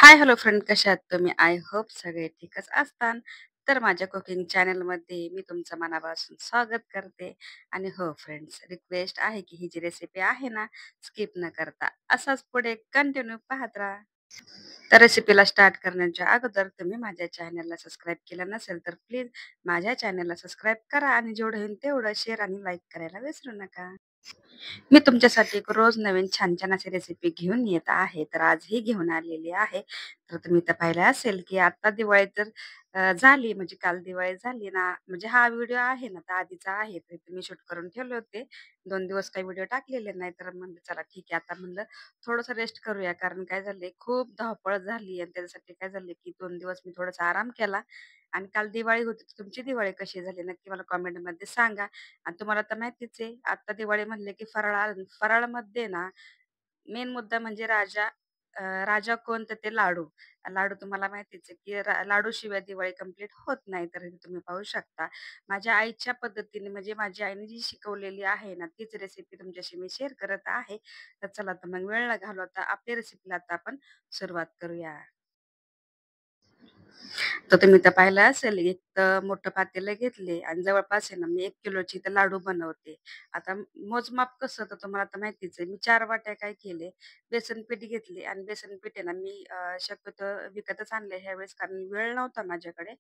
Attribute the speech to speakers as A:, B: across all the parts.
A: Hi hello friend, कशा आहात तुम्ही? आय होप सगळे ठीकच असताल. तर माझ्या कुकिंग चॅनलमध्ये मी तुमचं मनापासून स्वागत करते. आणि हो फ्रेंड्स, रिक्वेस्ट आहे की ही जी रेसिपी आहे ना, स्किप न करता असाच पुढे कंटिन्यू पाहत राहा. तर रेसिपीला स्टार्ट करण्याच्या अगोदर तुम्ही माझ्या चॅनलला सबस्क्राईब केलं नसेल तर प्लीज माझ्या चॅनलला सबस्क्राईब करा आणि जेवढं होईल तेवढं शेअर आणि लाईक करायला विसरू नका. मी तुमच्यासाठी एक रोज नवीन छान-छान अशी रेसिपी घेऊन येत आहे. तर आजही घेऊन आलेली आहे. तर तुम्ही तर पाहिलं असेल, की आता दिवाळी तर झाली म्हणजे काल दिवाळी झाली ना, म्हणजे हा व्हिडिओ आहे ना, तर आधीचा आहे. तर ते मी शूट करून ठेवले होते. 2 दिवस काही व्हिडिओ टाकलेले नाही. तर म्हणलं चला ठीक आहे. आता म्हणलं थोडंसं रेस्ट करूया. कारण काय झालंय खूप धावपळ झाली आणि त्याच्यासाठी काय झालं, की 2 दिवस मी थोडासा आराम केला आणि काल दिवाळी होती. तर तुमची दिवाळी कशी झाली नक्की मला कमेंटमध्ये सांगा. आणि तुम्हाला तर माहितीच आहे, आता दिवाळी म्हणले की फराळामध्ये ना मेन मुद्दा म्हणजे राजा कोण तर ते लाडू. लाडू तुम्हाला माहितीच आहे, की लाडूशिवाय दिवाळी कंप्लीट होत नाही. तर हे तुम्ही पाहू शकता. माझ्या आईच्या पद्धतीने म्हणजे माझ्या आईने जी शिकवलेली आहे ना, तीच रेसिपी तुमच्याशी मी शेअर करत आहे. तर चला तर मग वेळ न घालवता आपल्या रेसिपीला आता आपण सुरुवात करूया. तर तुम्ही तर पाहिलं असेल, एक तर मोठं पातेलं घेतले आणि जवळपास आहे ना, मी 1 किलोची तर लाडू बनवते. आता मोजमाप कसं तर तुम्हाला आता माहितीच आहे. मी 4 वाट्या काय केले, बेसन पीठ घेतले आणि बेसन पीठ आहे ना, मी शक्यतो विकतच आणले ह्यावेळेस कारण वेळ नव्हता माझ्याकडे.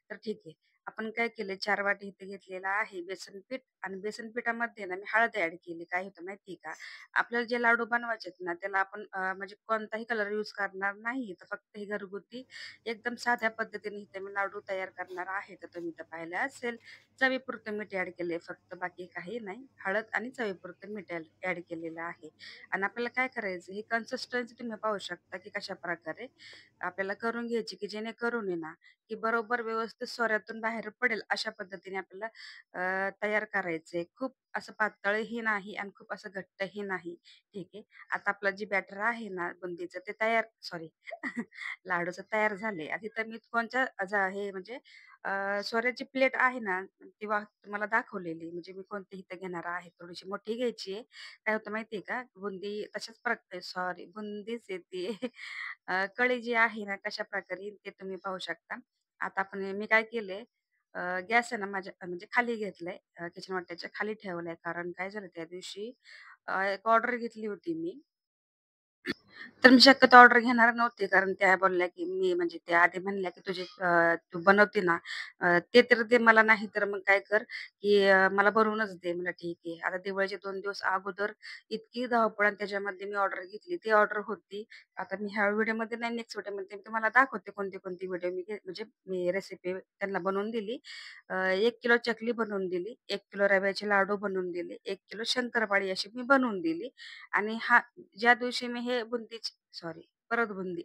A: तर ठीक आहे. आपण काय केले 4 वाटी इथे घेतलेला आहे बेसन पीठ आणि बेसन पिठामध्ये ना, मी हळद ॲड केली. काय होतं माहिती का? आपल्याला जे लाडू बनवायचे आहेत ना, त्याला आपण म्हणजे कोणताही कलर यूज करणार नाही. तर फक्त हे घरगुती एकदम साध्या पद्धतीने इथे मी लाडू तयार करणार आहे. तर तुम्ही तर पाहिलं असेल. चवीपुरतं मीठ ॲड केलंय फक्त बाकी काही नाही. हळद आणि चवीपुरतं मीठ ॲड केलेलं आहे. आणि आपल्याला काय करायचं ही कन्सिस्टन्सी तुम्ही पाहू शकता, की कशाप्रकारे आपल्याला करून घ्यायची, की जेणेकरून आहे ना, की बरोबर व्यवस्थित सोऱ्यातून बाहेर पडेल अशा पद्धतीने आपल्याला तयार करायचंय. खूप असं पातळही नाही आणि खूप असं घट्टही नाही. ठीक आहे. आता आपलं जे बॅटर आहे ना बुंदीचं ते तयार सॉरी लाडूचं तयार झाले. आधी तर मी कोणच्या हे म्हणजे सोऱ्याची प्लेट आहे ना, तेव्हा तुम्हाला दाखवलेली. म्हणजे मी कोणती इथं घेणार आहे. थोडीशी मोठी घ्यायची आहे. काय होतं माहिती आहे का? बुंदी तशाच सॉरी बुंदीच येते. कळी जी आहे ना, कशाप्रकारे येईल ते तुम्ही पाहू शकता. आता मी काय केलंय, गॅस आहे ना माझ्या म्हणजे खाली घेतलाय. किचन वाट्याच्या खाली ठेवलाय. कारण काय झालं त्या दिवशी एक ऑर्डर घेतली होती मी. तर मी शक्यतो ऑर्डर घेणार नव्हते. कारण त्या बोलल्या, की मी म्हणजे त्या आधी म्हणल्या, की तू बनवते ना, ते तर दे मला नाही तर मग काय कर, की मला बनवूनच दे. म्हणलं ठीक आहे. आता दिवाळीचे 2 दिवस अगोदर इतकी धावपळ आणि त्याच्यामध्ये मी ऑर्डर घेतली. ती ऑर्डर होती. आता मी ह्या व्हिडिओमध्ये नाही, नेक्स्ट व्हिडिओमध्ये मी तुम्हाला दाखवते कोणती-कोणती व्हिडिओ म्हणजे मी रेसिपी त्यांना बनवून दिली. 1 किलो चकली बनवून दिली, 1 किलो रव्याचे लाडू बनवून दिले, 1 किलो शंकरपाळी अशी मी बनवून दिली. आणि ज्या दिवशी मी हे बुंदीचे सॉरी परत बुंदी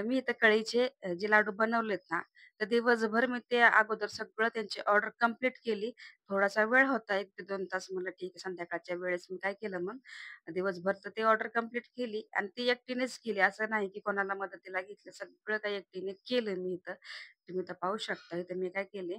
A: मी इथं कळीचे जे लाडू बनवलेत ना, तर दिवसभर मी ते अगोदर सगळं त्यांची ऑर्डर कंप्लीट केली. थोडासा वेळ होता 1 ते 2 तास. म्हणलं ठीक आहे संध्याकाळच्या वेळेस मी काय केलं मग दिवसभर तर ते ऑर्डर कंप्लीट केली आणि ती एकटीनेच केली. असं नाही की कोणाला मदतीला घेतलं. सगळं काही एकटीने केलं मी इथं. तुम्ही तर पाहू शकता. इथं मी काय केले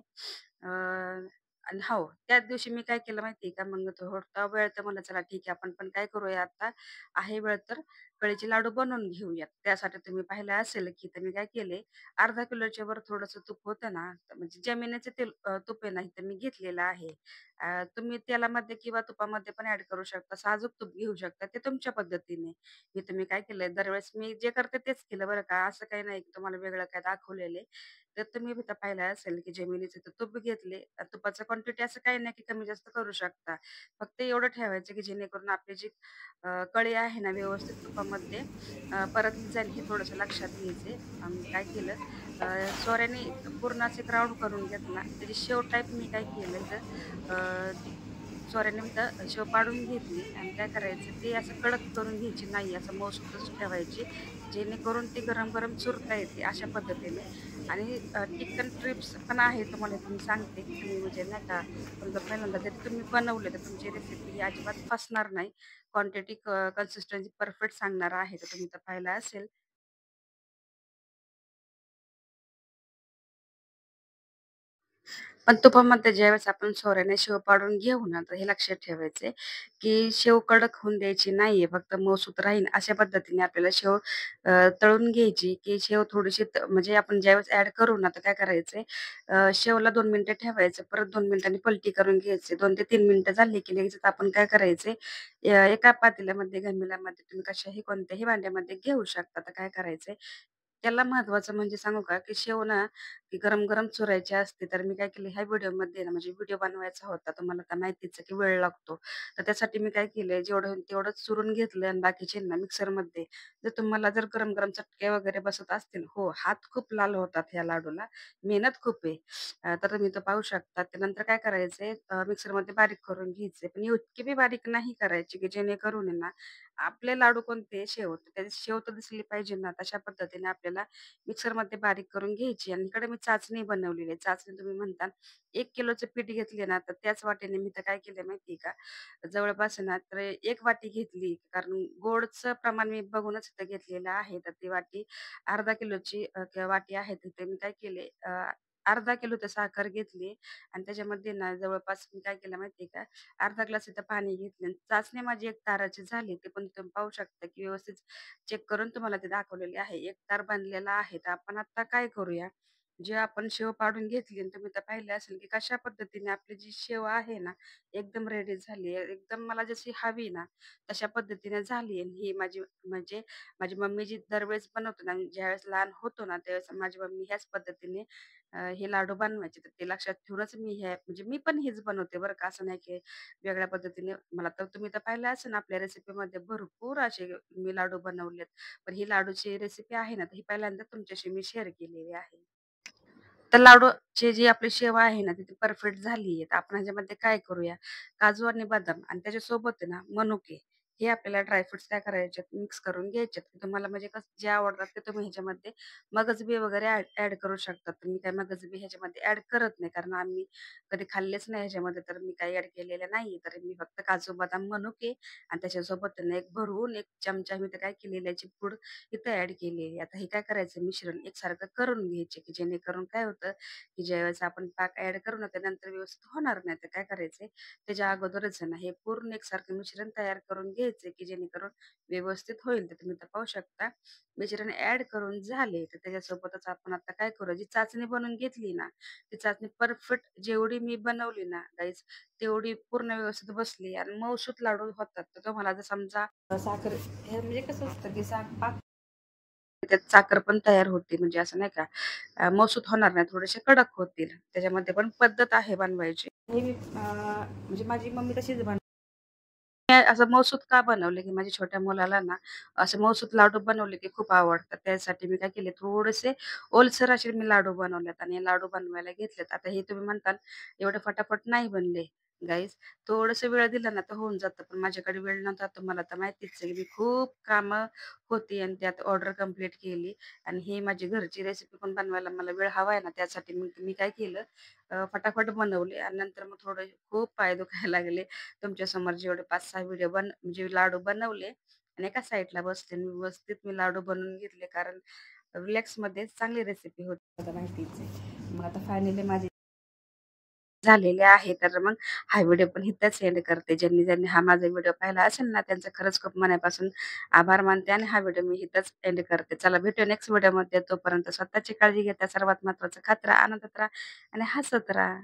A: आणि हो, त्याच दिवशी मी काय केलं माहिती का, मग थोडा वेळ तर म्हणलं चला ठीक आहे आपण पण काय करूया आता, आहे वेळ तर कळीचे लाडू बनवून घेऊयात. त्यासाठी तुम्ही पाहिलं असेल, की तर मी काय केले, अर्धा किलोच्या वर थोडंसं तूप होतं ना, तर म्हणजे जमिनीचं तेल तूप आहे ना, इथं मी घेतलेलं आहे. तुम्ही तेलामध्ये किंवा तुपामध्ये पण ॲड करू शकता. साजूक तूप घेऊ शकता. ते तुमच्या पद्धतीने. इथं मी काय केलंय, दरवेळेस मी जे करते तेच केलं बरं का. असं काही नाही, की तुम्हाला वेगळं काय दाखवलेलं तर तुम्ही इथं पाहिलं असेल, की जमिनीचं ते तूप घेतले. तुपाचं क्वांटिटी असं काही नाही, की कमी जास्त करू शकता. फक्त एवढं ठेवायचं, की जेणेकरून आपली जी कढई आहे ना, व्यवस्थित तुपामध्ये परतली जाईल हे थोडंसं लक्षात घ्यायचंय. मी काय केलं सोऱ्याने पूर्ण असे एक राउंड करून घेतला. त्याची शेव टाईप मी काय केलं इथं सोऱ्याने मी इथं शेव पाडून घेतली आणि काय करायचं ते असं कडक करून घ्यायची नाही, असं मऊसूतच ठेवायची. जेणेकरून ती गरम-गरम चुरता येते अशा पद्धतीने. आणि टिक्कन ट्रिप्स पण आहे तुम्हाला इथे मी सांगते, की तुम्ही म्हणजे नाही का समजा पहिल्यांदा जरी तुम्ही बनवले तर तुमची रेसिपी ही अजिबात फसणार नाही. क्वांटिटी कन्सिस्टन्सी परफेक्ट सांगणार आहे. तर तुम्ही तर पाहिलं असेल. पण तुपामध्ये ज्यावेळेस आपण सोऱ्याने शेव पाडून घेऊ ना, तर हे लक्षात ठेवायचंय, की शेव कडक होऊन द्यायची नाहीये, फक्त मऊसूत राहील अशा पद्धतीने आपल्याला शेव तळून घ्यायची, की शेव थोडीशी म्हणजे आपण ज्यावेळेस ॲड करू ना, तर काय करायचंय शेवला 2 मिनिटं ठेवायचं, परत 2 मिनिटांनी पलटी करून घ्यायची. 2 ते 3 मिनिटं झाली, की लगेच आपण काय करायचंय एका पातेल्यामध्ये, घमिल्यामध्ये तुम्ही कशाही कोणत्याही भांड्यामध्ये घेऊ शकता. तर काय करायचंय, त्याला महत्त्वाचं म्हणजे सांगू का, की शेव ना ती गरम-गरम चुरायची असते. तर मी काय केलं ह्या व्हिडिओमध्ये ना म्हणजे व्हिडिओ बनवायचा होता. तुम्हाला तर माहितीच आहे, की वेळ लागतो. तर त्यासाठी मी काय केलंय जेवढं होईल तेवढंच चुरून घेतलंय आणि बाकीचे ना मिक्सरमध्ये जर तुम्हाला जर गरम-गरम चटके वगैरे बसत असतील हो, हात खूप लाल होतात ह्या लाडूला. मेहनत खूप आहे. तर तुम्ही तो पाहू शकता. त्यानंतर काय करायचंय मिक्सरमध्ये बारीक करून घ्यायचे. पण इतकी बी बारीक नाही करायची, की जेणेकरून आहे ना आपले लाडू कोणते शेव, त्याची शेव तर दिसली पाहिजे ना, तशा पद्धतीने आपल्याला मिक्सरमध्ये बारीक करून घ्यायची आणि इकडे मी चाचणी बनवलेली आहे. चाचणी तुम्ही म्हणता 1 किलोचं पीठ घेतले ना, तर त्याच वाटीने मी तर काय केलं माहिती आहे का, जवळपास आहे ना, तर 1 वाटी घेतली. कारण गोडचं प्रमाण मी बघूनच इथं घेतलेलं आहे. तर ती वाटी अर्धा किलोची वाटी आहे. तिथे मी काय केले अर्धा किलो तर साखर घेतली आणि त्याच्यामध्ये ना जवळपास मी काय केलं माहिती का, अर्धा ग्लास इथं पाणी घेतलं आणि चाचणी माझी 1 ताराची झाली. ते पण तुम्ही पाहू शकता, की व्यवस्थित चेक करून तुम्हाला ते दाखवलेले आहे. एक तार बनलेला आहे. तर आपण आता काय करूया, जे आपण शेव पाडून घेतली आणि तुम्ही तर पाहिले असेल, की कशा पद्धतीने आपली जी शेव आहे ना, एकदम रेडी झाली आहे. एकदम मला जशी हवी ना, तशा पद्धतीने झाली आणि ही माझी म्हणजे माझी मम्मी जी दरवेळेस बनवते ना, ज्यावेळेस लहान होतो ना, त्यावेळेस माझी मम्मी ह्याच पद्धतीने हे लाडू बनवायचे. तर ते लक्षात ठेवूनच मी हे म्हणजे मी पण हेच बनवते बरं का. असं नाही की वेगळ्या पद्धतीने मला तर तुम्ही तर पाहिलं असेल ना आपल्या रेसिपीमध्ये भरपूर असे मी लाडू बनवलेत. पण ही लाडूची रेसिपी आहे ना, तर ही पहिल्यांदा तुमच्याशी मी शेअर केलेली आहे. तर लाडूची जी आपली शेव आहे ना, ती परफेक्ट झाली आहे. तर आपण ह्याच्यामध्ये काय करूया, काजू आणि बदाम आणि त्याच्यासोबत आहे ना मनुके हे आपल्याला ड्रायफ्रुट्स काय करायचे मिक्स करून घ्यायचेत. तुम्हाला म्हणजे जे आवडतात ते तुम्ही ह्याच्यामध्ये मगज बी वगैरे ॲड करू शकतात. तर मी काय मगज बी ह्याच्यामध्ये ॲड करत नाही, कारण आम्ही कधी खाल्लेच नाही ह्याच्यामध्ये, तर मी काही ॲड केलेलं नाही. तर मी फक्त काजू, बदाम, मनुके आणि त्याच्यासोबत आहे ना एक भरवून 1 चमचा मी तर काय केलेली याची पूड इथं ॲड केलेली. आता हे काय करायचं मिश्रण एकसारखं करून घ्यायचे, की जेणेकरून काय होतं, की ज्यावेळेस आपण पाक ॲड करू ना, त्यानंतर व्यवस्थित होणार नाही. तर काय करायचंय, त्याच्या अगोदरच आहे ना, हे पूर्ण एकसारखं मिश्रण तयार करून घ्यायचे, की जेणेकरून व्यवस्थित होईल. तर तुम्ही तर पाहू शकता, मिश्रण ॲड करून झाले. तर त्याच्यासोबतच आपण आता काय करू, जी चाचणी बनवून घेतली ना, ती चाचणी परफेक्ट जेवढी मी बनवली ना गाईज, तेवढी पूर्ण व्यवस्थित बसली आणि मऊसूत लाडू होतात. तर तुम्हाला जर समजा साखर हे म्हणजे कसं असतं, की पाक त्यात साखर पण तयार होते म्हणजे असं नाही का मऊसूत होणार नाही, थोडेसे कडक होतील. त्याच्यामध्ये पण पद्धत आहे बनवायची. हे मी म्हणजे माझी मम्मी तशीच काय असं मऊसूत का बनवले, की माझ्या छोट्या मुलाला ना, असे मऊसूत लाडू बनवले, की खूप आवडतात. त्यासाठी मी काय केले, थोडेसे ओलसर असे मी लाडू बनवलेत आणि हे लाडू बनवायला घेतलेत. आता हे तुम्ही म्हणताल, एवढे फटाफट नाही बनले गाईज. थोडंसं वेळ दिला ना, तर होऊन जातं. पण माझ्याकडे वेळ नव्हता. तुम्हाला तर माहितीच आहे, मी खूप कामं होती आणि त्यात ऑर्डर कंप्लीट केली आणि ही माझी घरची रेसिपी पण बनवायला मला वेळ हवा आहे ना, त्यासाठी मग मी काय केलं, फटाफट बनवले आणि नंतर मग थोडे खूप पाय दुखायला लागले. तुमच्यासमोर जेवढे 5-6 व्हिडिओ म्हणजे लाडू बनवले आणि एका साईडला बसले आणि व्यवस्थित मी लाडू बनवून घेतले. कारण रिलॅक्समध्ये चांगली रेसिपी होती आता माहितीच आहे. मग आता फायनली माझी झालेले आहे. तर मग हा व्हिडिओ पण इथेच एंड करते. ज्यांनी हा माझा व्हिडिओ पाहिला असेल ना, त्यांचं खरंच खूप मनापासून आभार मानते आणि हा व्हिडिओ मी इथेच एंड करते. चला भेटूया नेक्स्ट व्हिडिओमध्ये. तोपर्यंत स्वतःची काळजी घेता. सर्वात महत्त्वाचं खात राहा, आनंदात राहा आणि हसत राहा.